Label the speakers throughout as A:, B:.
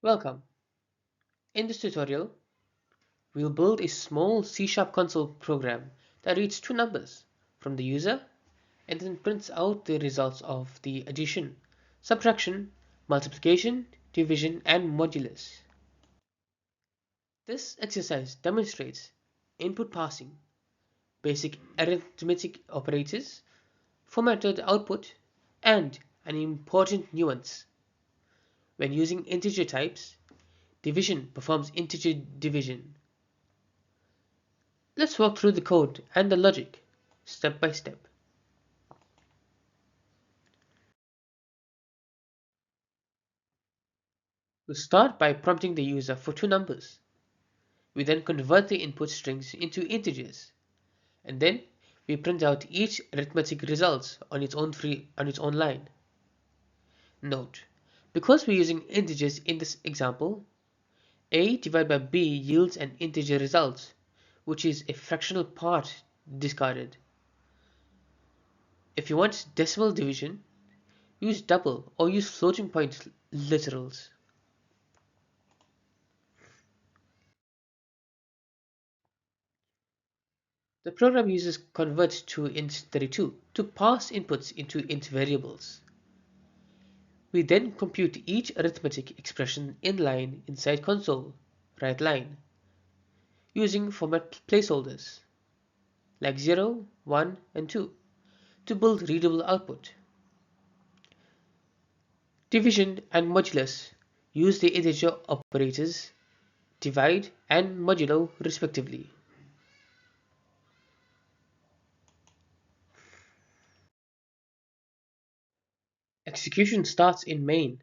A: Welcome. In this tutorial, we'll build a small C# console program that reads two numbers from the user and then prints out the results of the addition, subtraction, multiplication, division, and modulus. This exercise demonstrates input passing, basic arithmetic operators, formatted output, and an important nuance. When using integer types, division performs integer division. Let's walk through the code and the logic, step by step. We'll start by prompting the user for two numbers. We then convert the input strings into integers, and then we print out each arithmetic result on its own line. Note, because we're using integers in this example, a divided by b yields an integer result, which is a fractional part discarded. If you want decimal division, use double or use floating point literals. The program uses convert to int32 to pass inputs into int variables. We then compute each arithmetic expression in line inside Console.WriteLine using format placeholders like 0, 1, and 2 to build readable output. Division and modulus use the integer operators divide and modulo respectively. Execution starts in main.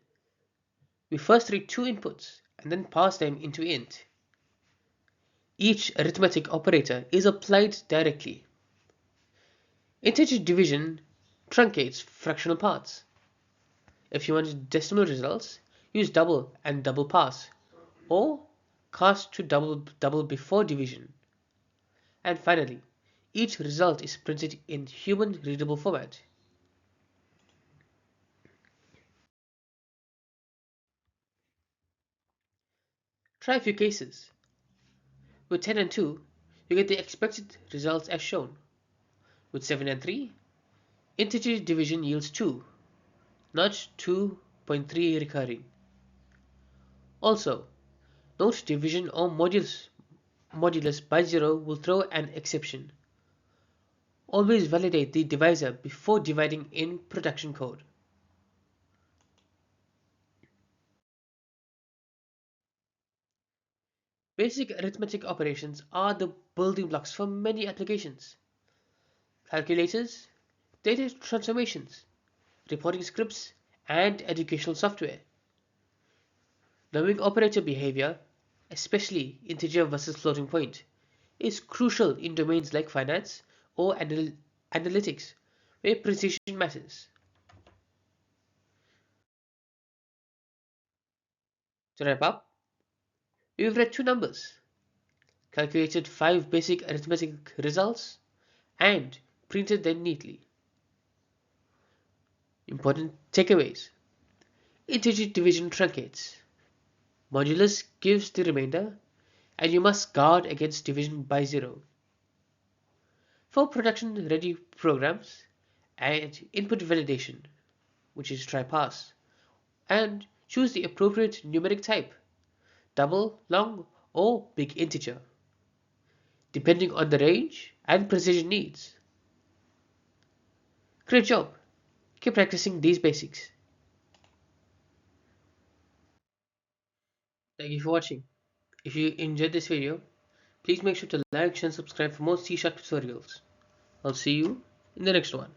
A: We first read two inputs and then pass them into int. Each arithmetic operator is applied directly. Integer division truncates fractional parts. If you want decimal results, use double and double pass, or cast to double before division. And finally, each result is printed in human readable format. Try a few cases. With 10 and 2, you get the expected results as shown. With 7 and 3, integer division yields 2, not 2.3 recurring. Also, note division or modulus by 0 will throw an exception. Always validate the divisor before dividing in production code. Basic arithmetic operations are the building blocks for many applications. Calculators, data transformations, reporting scripts, and educational software. Knowing operator behavior, especially integer versus floating point, is crucial in domains like finance or analytics, where precision matters. To wrap up, we've read two numbers, calculated five basic arithmetic results, and printed them neatly. Important takeaways. Integer division truncates. Modulus gives the remainder, and you must guard against division by 0. For production-ready programs, add input validation, which is try pass, and choose the appropriate numeric type, double, long, or big integer, depending on the range and precision needs. Great job! Keep practicing these basics. Thank you for watching. If you enjoyed this video, please make sure to like, share, and subscribe for more C# tutorials. I'll see you in the next one.